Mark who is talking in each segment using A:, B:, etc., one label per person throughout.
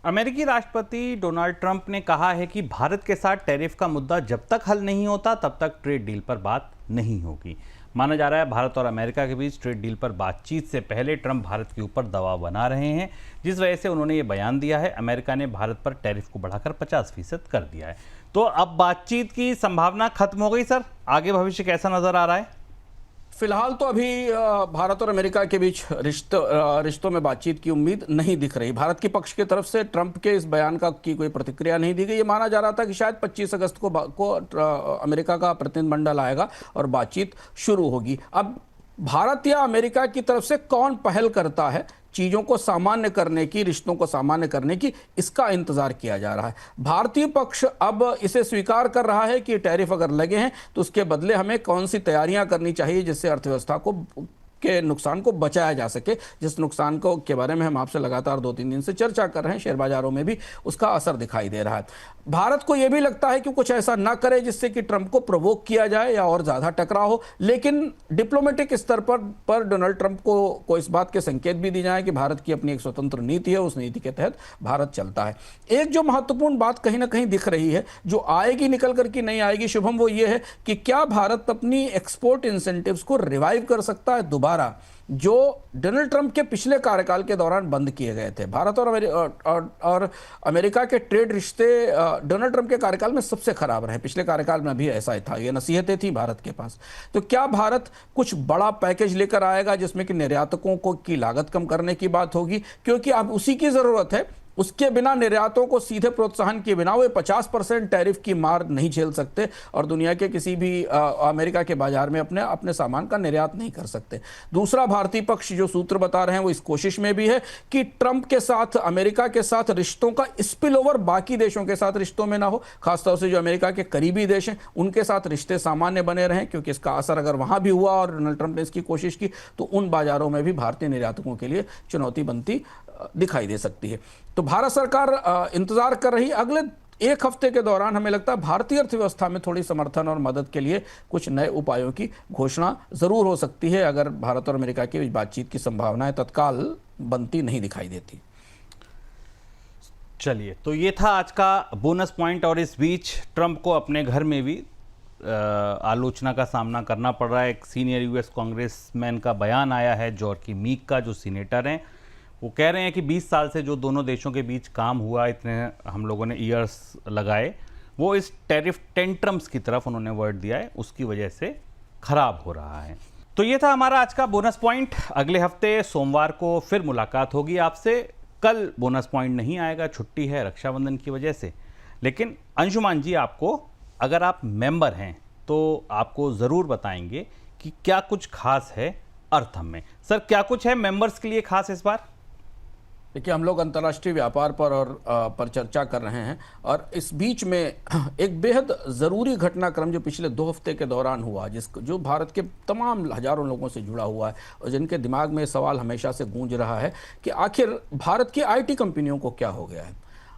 A: अमेरिकी राष्ट्रपति Donald Trump ने कहा है कि भारत के साथ टैरिफ का मुद्दा जब तक हल नहीं होता तब तक ट्रेड डील पर बात नहीं होगी। माना जा रहा है भारत और अमेरिका के बीच ट्रेड डील पर बातचीत से पहले ट्रंप भारत के ऊपर दबाव बना रहे हैं, जिस वजह से उन्होंने ये बयान दिया है। अमेरिका ने भारत पर टैरिफ को बढ़ाकर 50% कर दिया है। तो अब बातचीत की संभावना खत्म हो गई सर, आगे भविष्य कैसा नजर आ रहा है?
B: फिलहाल तो अभी भारत और अमेरिका के बीच रिश्तों में बातचीत की उम्मीद नहीं दिख रही। भारत के पक्ष की तरफ से ट्रंप के इस बयान की कोई प्रतिक्रिया नहीं दी गई। ये माना जा रहा था कि शायद 25 अगस्त को अमेरिका का प्रतिनिधिमंडल आएगा और बातचीत शुरू होगी। अब भारत या अमेरिका की तरफ से कौन पहल करता है चीज़ों को सामान्य करने की, रिश्तों को सामान्य करने की, इसका इंतजार किया जा रहा है। भारतीय पक्ष अब इसे स्वीकार कर रहा है कि टैरिफ अगर लगे हैं तो उसके बदले हमें कौन सी तैयारियां करनी चाहिए जिससे अर्थव्यवस्था के नुकसान को बचाया जा सके, जिस नुकसान के बारे में हम आपसे लगातार 2-3 दिन से चर्चा कर रहे हैं। शेयर बाजारों में भी उसका असर दिखाई दे रहा है। भारत को यह भी लगता है कि कुछ ऐसा ना करे जिससे कि ट्रंप को प्रोवोक किया जाए या और ज्यादा टकराव हो, लेकिन डिप्लोमेटिक स्तर पर डोनाल्ड ट्रंप को इस बात के संकेत भी दी जाए कि भारत की अपनी एक स्वतंत्र नीति है, उस नीति के तहत भारत चलता है। एक जो महत्वपूर्ण बात कहीं ना कहीं दिख रही है, जो आएगी निकल करके नहीं आएगी शुभम, वो ये है कि क्या भारत अपनी एक्सपोर्ट इंसेंटिव्स को रिवाइव कर सकता है दोबारा, जो डोनाल्ड ट्रंप के पिछले कार्यकाल के दौरान बंद किए गए थे। भारत और अमेरिका के ट्रेड रिश्ते डोनाल्ड ट्रंप के कार्यकाल में सबसे खराब रहे। पिछले कार्यकाल में भी ऐसा ही था, ये नसीहतें थी भारत के पास। तो क्या भारत कुछ बड़ा पैकेज लेकर आएगा जिसमें कि निर्यातकों की लागत कम करने की बात होगी, क्योंकि अब उसी की जरूरत है। उसके बिना निर्यातों को सीधे प्रोत्साहन के बिना वे 50% टैरिफ की मार नहीं झेल सकते और दुनिया के किसी भी अमेरिका के बाजार में अपने सामान का निर्यात नहीं कर सकते। दूसरा, भारतीय पक्ष जो सूत्र बता रहे हैं वो इस कोशिश में भी है कि ट्रंप के साथ, अमेरिका के साथ रिश्तों का स्पिल ओवर बाकी देशों के साथ रिश्तों में ना हो। खासतौर से जो अमेरिका के करीबी देश हैं उनके साथ रिश्ते सामान्य बने रहें, क्योंकि इसका असर अगर वहां भी हुआ और डोनाल्ड ट्रंप ने इसकी कोशिश की तो उन बाजारों में भी भारतीय निर्यातकों के लिए चुनौती बनती दिखाई दे सकती है। तो भारत सरकार इंतजार कर रही। अगले एक हफ्ते के दौरान हमें लगता है भारतीय अर्थव्यवस्था में थोड़ी समर्थन और मदद के लिए कुछ नए उपायों की घोषणा जरूर हो सकती है, अगर भारत और अमेरिका की बातचीत की संभावनाएं तत्काल बनती नहीं दिखाई देती।
A: चलिए, तो ये था आज का बोनस पॉइंट। और इस बीच ट्रंप को अपने घर में भी आलोचना का सामना करना पड़ रहा है। एक सीनियर यूएस कांग्रेसमैन का बयान आया है, जॉर्की मीक का, जो सीनेटर हैं। वो कह रहे हैं कि 20 साल से जो दोनों देशों के बीच काम हुआ, इतने हम लोगों ने ईयर्स लगाए, वो इस टैरिफ टेंट्रम्स की तरफ उन्होंने वर्ड दिया है, उसकी वजह से खराब हो रहा है। तो ये था हमारा आज का बोनस पॉइंट। अगले हफ्ते सोमवार को फिर मुलाकात होगी आपसे। कल बोनस पॉइंट नहीं आएगा, छुट्टी है रक्षाबंधन की वजह से। लेकिन अंशुमान जी आपको, अगर आप मेंबर हैं तो आपको ज़रूर बताएंगे कि क्या कुछ खास है अर्थम में। सर, क्या कुछ है मेंबर्स के लिए खास इस बार?
B: देखिए, हम लोग अंतर्राष्ट्रीय व्यापार पर चर्चा कर रहे हैं और इस बीच में एक बेहद ज़रूरी घटनाक्रम जो पिछले 2 हफ्ते के दौरान हुआ, जो भारत के तमाम हजारों लोगों से जुड़ा हुआ है और जिनके दिमाग में सवाल हमेशा से गूंज रहा है कि आखिर भारत की आईटी कंपनियों को क्या हो गया है।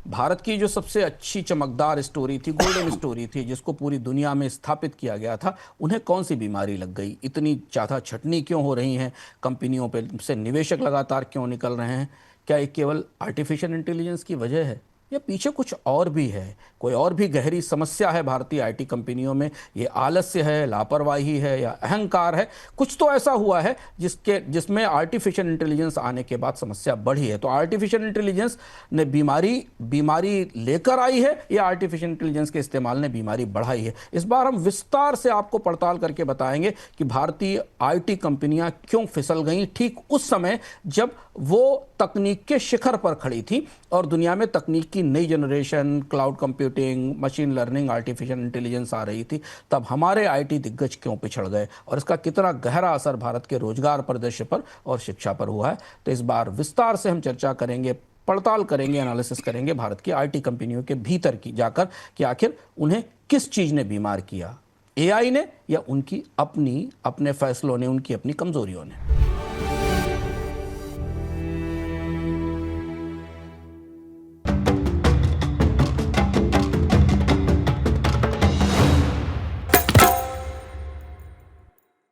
B: भारत की जो सबसे अच्छी चमकदार स्टोरी थी, गोल्डन स्टोरी थी, जिसको पूरी दुनिया में स्थापित किया गया था, उन्हें कौन सी बीमारी लग गई? इतनी ज़्यादा छटनी क्यों हो रही हैं? कंपनियों पे से निवेशक लगातार क्यों निकल रहे हैं? क्या ये केवल आर्टिफिशियल इंटेलिजेंस की वजह है या पीछे कुछ और भी है? कोई और भी गहरी समस्या है भारतीय आईटी कंपनियों में? ये आलस्य है, लापरवाही है या अहंकार है? कुछ तो ऐसा हुआ है जिसमें आर्टिफिशियल इंटेलिजेंस आने के बाद समस्या बढ़ी है। तो आर्टिफिशियल इंटेलिजेंस ने बीमारी लेकर आई है या आर्टिफिशियल इंटेलिजेंस के इस्तेमाल ने बीमारी बढ़ाई है? इस बार हम विस्तार से आपको पड़ताल करके बताएंगे कि भारतीय आईटी कंपनियां क्यों फिसल गईं ठीक उस समय जब वो तकनीक के शिखर पर खड़ी थी और दुनिया में तकनीक की नई generation, cloud computing, machine learning, artificial intelligence आ रही थी। तब हमारे आईटी दिग्गज क्यों पिछड़ गए और इसका कितना गहरा असर भारत के रोजगार परिदृश्य पर और शिक्षा पर हुआ है? तो इस बार विस्तार से हम चर्चा करेंगे, पड़ताल करेंगे, एनालिसिस करेंगे भारत की आईटी कंपनियों के भीतर की जाकर कि आखिर उन्हें किस चीज़ ने बीमार किया, एआई ने या उनकी अपने फैसलों ने, उनकी अपनी कमजोरियों ने।